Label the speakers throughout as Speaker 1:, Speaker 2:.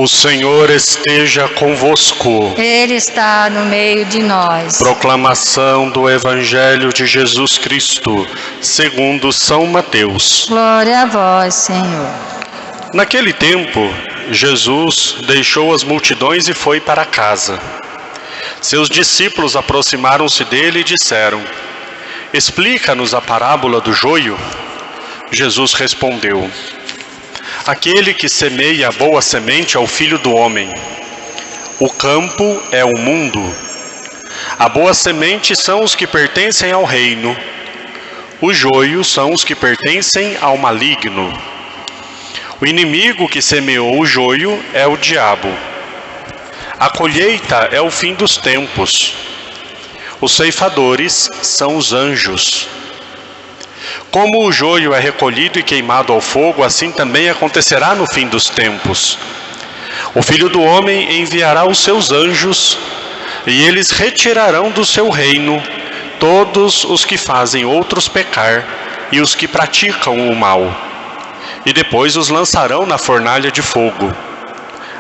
Speaker 1: O Senhor esteja convosco.
Speaker 2: Ele está no meio de nós.
Speaker 1: Proclamação do Evangelho de Jesus Cristo, segundo São Mateus.
Speaker 2: Glória a vós, Senhor.
Speaker 1: Naquele tempo, Jesus deixou as multidões e foi para casa. Seus discípulos aproximaram-se dele e disseram: Explica-nos a parábola do joio. Jesus respondeu: Aquele que semeia a boa semente é o Filho do Homem. O campo é o mundo. A boa semente são os que pertencem ao reino. Os joios são os que pertencem ao maligno. O inimigo que semeou o joio é o diabo. A colheita é o fim dos tempos. Os ceifadores são os anjos. Como o joio é recolhido e queimado ao fogo, assim também acontecerá no fim dos tempos. O Filho do Homem enviará os seus anjos, e eles retirarão do seu reino todos os que fazem outros pecar e os que praticam o mal. E depois os lançarão na fornalha de fogo.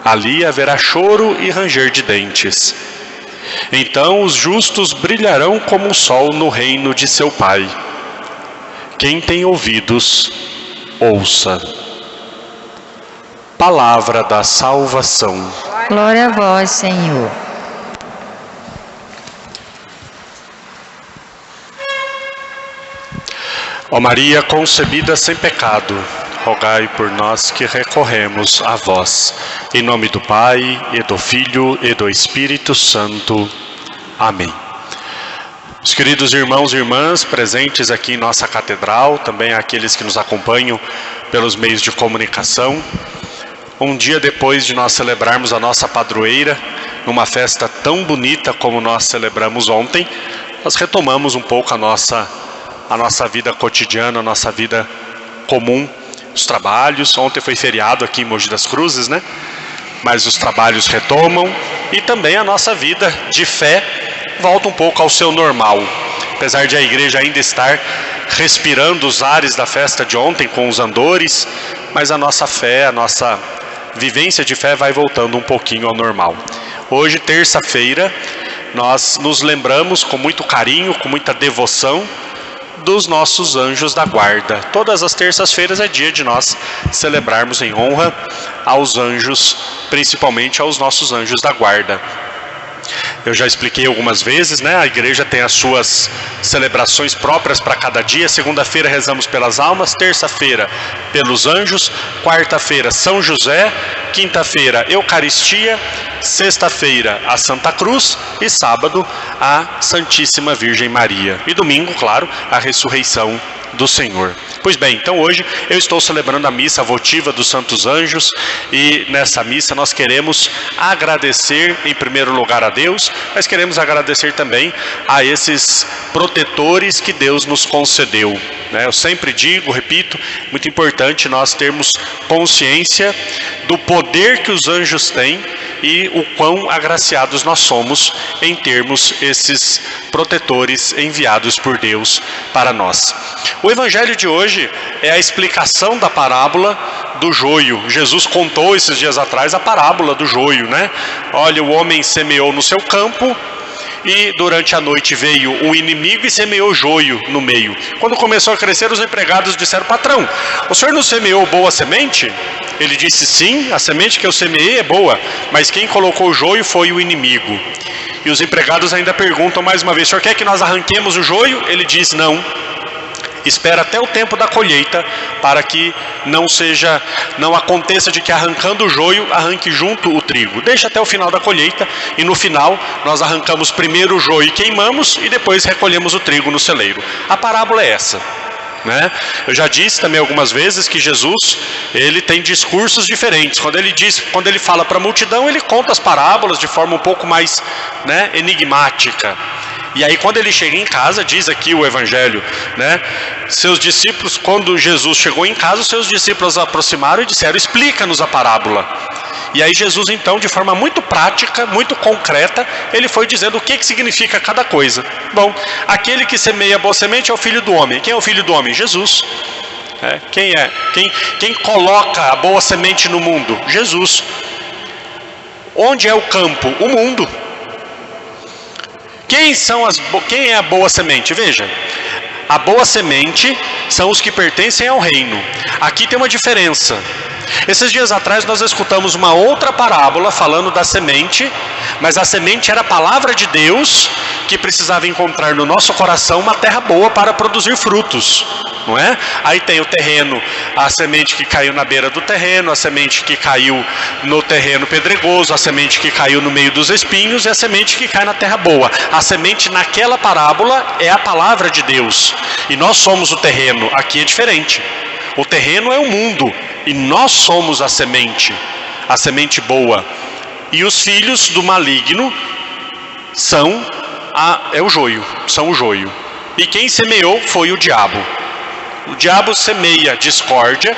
Speaker 1: Ali haverá choro e ranger de dentes. Então os justos brilharão como o sol no reino de seu Pai. Quem tem ouvidos, ouça. Palavra da salvação.
Speaker 2: Glória a vós, Senhor.
Speaker 1: Ó Maria concebida sem pecado, rogai por nós que recorremos a vós. Em nome do Pai, e do Filho, e do Espírito Santo. Amém. Os queridos irmãos e irmãs presentes aqui em nossa catedral, também aqueles que nos acompanham pelos meios de comunicação, um dia depois de nós celebrarmos a nossa padroeira, numa festa tão bonita como nós celebramos ontem, nós retomamos um pouco a nossa vida cotidiana, a nossa vida comum, os trabalhos. Ontem foi feriado aqui em Mogi das Cruzes, né? Mas os trabalhos retomam e também a nossa vida de fé volta um pouco ao seu normal. Apesar de a igreja ainda estar respirando os ares da festa de ontem com os andores, mas a nossa fé, a nossa vivência de fé vai voltando um pouquinho ao normal. Hoje, terça-feira, nós nos lembramos com muito carinho, com muita devoção, dos nossos anjos da guarda. Todas as terças-feiras é dia de nós celebrarmos em honra aos anjos, principalmente aos nossos anjos da guarda. Eu já expliquei algumas vezes, né? A igreja tem as suas celebrações próprias para cada dia. Segunda-feira rezamos pelas almas, terça-feira pelos anjos, quarta-feira São José, quinta-feira Eucaristia, sexta-feira a Santa Cruz e sábado a Santíssima Virgem Maria. E domingo, claro, a ressurreição do Senhor. Pois bem, então hoje eu estou celebrando a missa votiva dos Santos Anjos e nessa missa nós queremos agradecer em primeiro lugar a Deus, mas queremos agradecer também a esses protetores que Deus nos concedeu, né? Eu sempre digo, repito, muito importante nós termos consciência do poder que os anjos têm e o quão agraciados nós somos em termos esses protetores enviados por Deus para nós. O evangelho de hoje é a explicação da parábola do joio. Jesus contou esses dias atrás a parábola do joio, né? Olha, o homem semeou no seu campo e durante a noite veio o inimigo e semeou joio no meio. Quando começou a crescer, os empregados disseram: patrão, o senhor não semeou boa semente? Ele disse: sim, a semente que eu semeei é boa, mas quem colocou o joio foi o inimigo. E os empregados ainda perguntam mais uma vez: o senhor quer que nós arranquemos o joio? Ele diz: não. Espera até o tempo da colheita, para que não aconteça de que arrancando o joio, arranque junto o trigo. Deixa até o final da colheita e no final nós arrancamos primeiro o joio e queimamos e depois recolhemos o trigo no celeiro. A parábola é essa, né? Eu já disse também algumas vezes que Jesus, ele tem discursos diferentes. Quando ele fala para a multidão, ele conta as parábolas de forma um pouco mais, né, enigmática. E aí quando ele chega em casa, diz aqui o evangelho, né? Seus discípulos, quando Jesus chegou em casa, os seus discípulos aproximaram e disseram: explica-nos a parábola. E aí Jesus então, de forma muito prática, muito concreta, ele foi dizendo o que significa cada coisa. Bom, aquele que semeia a boa semente é o Filho do Homem. Quem é o Filho do Homem? Jesus. Quem coloca a boa semente no mundo? Jesus. Onde é o campo? O mundo. Quem é a boa semente? Veja, a boa semente são os que pertencem ao reino. Aqui tem uma diferença. Esses dias atrás nós escutamos uma outra parábola falando da semente, mas a semente era a palavra de Deus que precisava encontrar no nosso coração uma terra boa para produzir frutos, não é? Aí tem o terreno, a semente que caiu na beira do terreno, a semente que caiu no terreno pedregoso, a semente que caiu no meio dos espinhos e a semente que cai na terra boa. A semente naquela parábola é a palavra de Deus e nós somos o terreno. Aqui é diferente. O terreno é o mundo e nós somos a semente boa. E os filhos do maligno são o joio. E quem semeou foi o diabo. O diabo semeia discórdia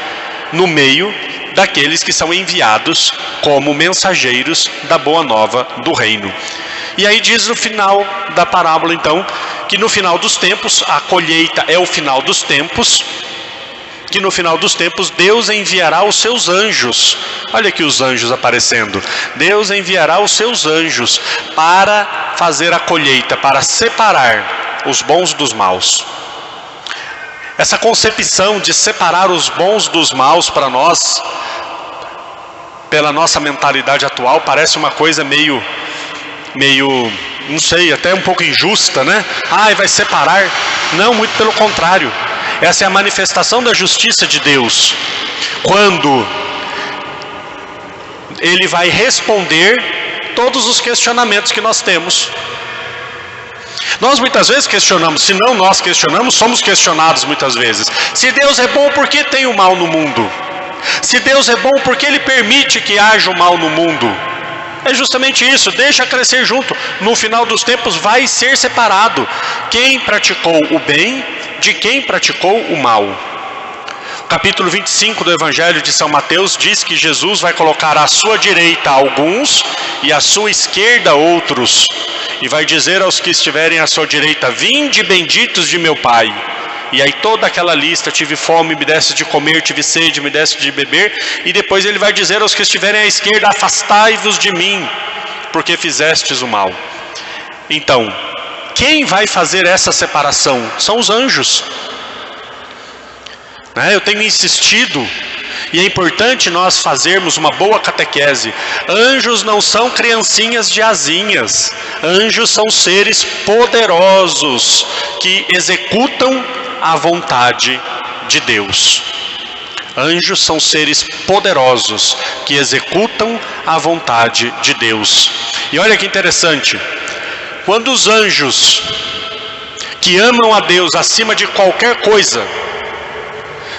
Speaker 1: no meio daqueles que são enviados como mensageiros da boa nova do reino. E aí diz no final da parábola então, que no final dos tempos, a colheita é o final dos tempos, que no final dos tempos Deus enviará os seus anjos. Olha aqui os anjos aparecendo. Deus enviará os seus anjos para fazer a colheita, para separar os bons dos maus. Essa concepção de separar os bons dos maus para nós, pela nossa mentalidade atual, parece uma coisa meio, não sei, até um pouco injusta, né? Vai separar. Não, muito pelo contrário. Essa é a manifestação da justiça de Deus, quando Ele vai responder todos os questionamentos que nós temos. Nós muitas vezes questionamos, se não nós questionamos, somos questionados muitas vezes. Se Deus é bom, por que tem o mal no mundo? Se Deus é bom, por que Ele permite que haja o mal no mundo? É justamente isso, deixa crescer junto. No final dos tempos vai ser separado quem praticou o bem de quem praticou o mal. O capítulo 25 do Evangelho de São Mateus diz que Jesus vai colocar à sua direita alguns e à sua esquerda outros. E vai dizer aos que estiverem à sua direita: vinde benditos de meu Pai. E aí toda aquela lista: tive fome, me desse de comer, tive sede, me desse de beber. E depois ele vai dizer aos que estiverem à esquerda: afastai-vos de mim, porque fizestes o mal. Então, quem vai fazer essa separação? São os anjos. Eu tenho insistido, e é importante nós fazermos uma boa catequese. Anjos não são criancinhas de asinhas. Anjos são seres poderosos que executam a vontade de Deus. Anjos são seres poderosos que executam a vontade de Deus. E olha que interessante. Quando os anjos que amam a Deus acima de qualquer coisa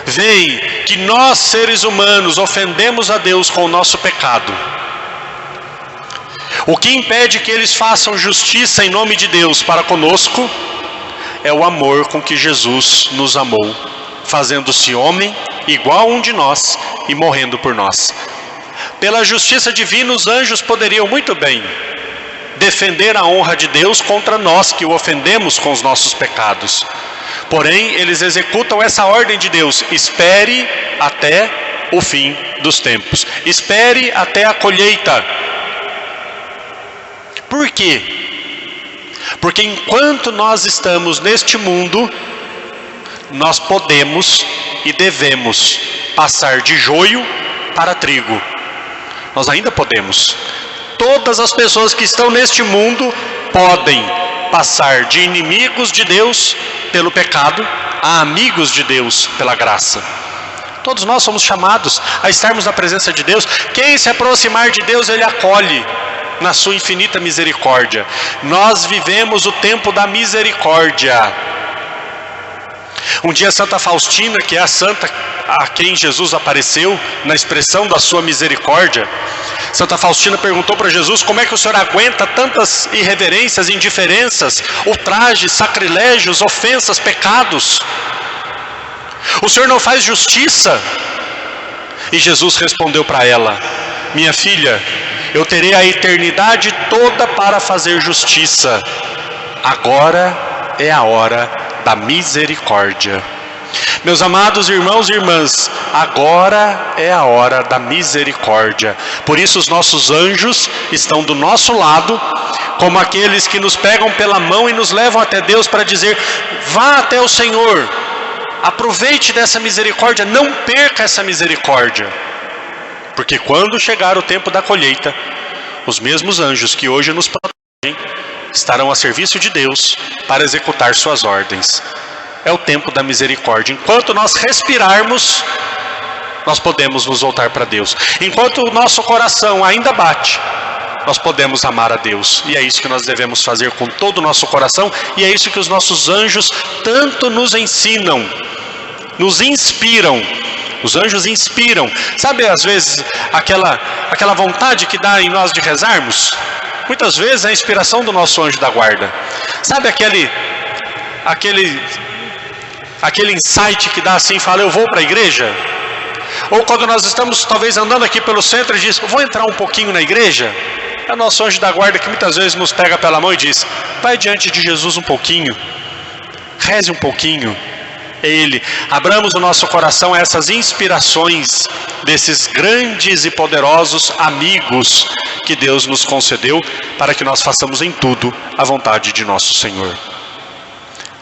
Speaker 1: veem que nós seres humanos ofendemos a Deus com o nosso pecado, o que impede que eles façam justiça em nome de Deus para conosco é o amor com que Jesus nos amou, fazendo-se homem igual a um de nós e morrendo por nós. Pela justiça divina, os anjos poderiam muito bem defender a honra de Deus contra nós que o ofendemos com os nossos pecados. Porém, eles executam essa ordem de Deus: espere até o fim dos tempos, espere até a colheita. Por quê? Porque enquanto nós estamos neste mundo, nós podemos e devemos passar de joio para trigo. Nós ainda podemos. Todas as pessoas que estão neste mundo podem passar de inimigos de Deus pelo pecado a amigos de Deus pela graça. Todos nós somos chamados a estarmos na presença de Deus. Quem se aproximar de Deus, Ele acolhe na sua infinita misericórdia. Nós vivemos o tempo da misericórdia. Um dia Santa Faustina, que é a santa a quem Jesus apareceu na expressão da sua misericórdia, Santa Faustina perguntou para Jesus: como é que o Senhor aguenta tantas irreverências, indiferenças, ultrajes, sacrilégios, ofensas, pecados? O Senhor não faz justiça? E Jesus respondeu para ela: minha filha, eu terei a eternidade toda para fazer justiça. Agora é a hora da misericórdia. Meus amados irmãos e irmãs, agora é a hora da misericórdia. Por isso os nossos anjos estão do nosso lado, como aqueles que nos pegam pela mão e nos levam até Deus para dizer: vá até o Senhor, aproveite dessa misericórdia, não perca essa misericórdia. Porque quando chegar o tempo da colheita, os mesmos anjos que hoje nos protegem estarão a serviço de Deus para executar suas ordens. É o tempo da misericórdia. Enquanto nós respirarmos, nós podemos nos voltar para Deus. Enquanto o nosso coração ainda bate, nós podemos amar a Deus. E é isso que nós devemos fazer com todo o nosso coração. E é isso que os nossos anjos tanto nos ensinam, nos inspiram. Os anjos inspiram. Sabe, às vezes, aquela vontade que dá em nós de rezarmos? Muitas vezes é a inspiração do nosso anjo da guarda. Sabe aquele insight que dá assim, fala: eu vou para a igreja? Ou quando nós estamos talvez andando aqui pelo centro e diz: eu vou entrar um pouquinho na igreja? É o nosso anjo da guarda que muitas vezes nos pega pela mão e diz: vai diante de Jesus um pouquinho, reze um pouquinho. É Ele. Abramos o nosso coração a essas inspirações desses grandes e poderosos amigos que Deus nos concedeu, para que nós façamos em tudo a vontade de nosso Senhor.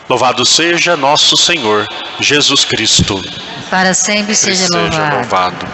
Speaker 1: Louvado seja nosso Senhor Jesus Cristo.
Speaker 2: Para sempre seja louvado.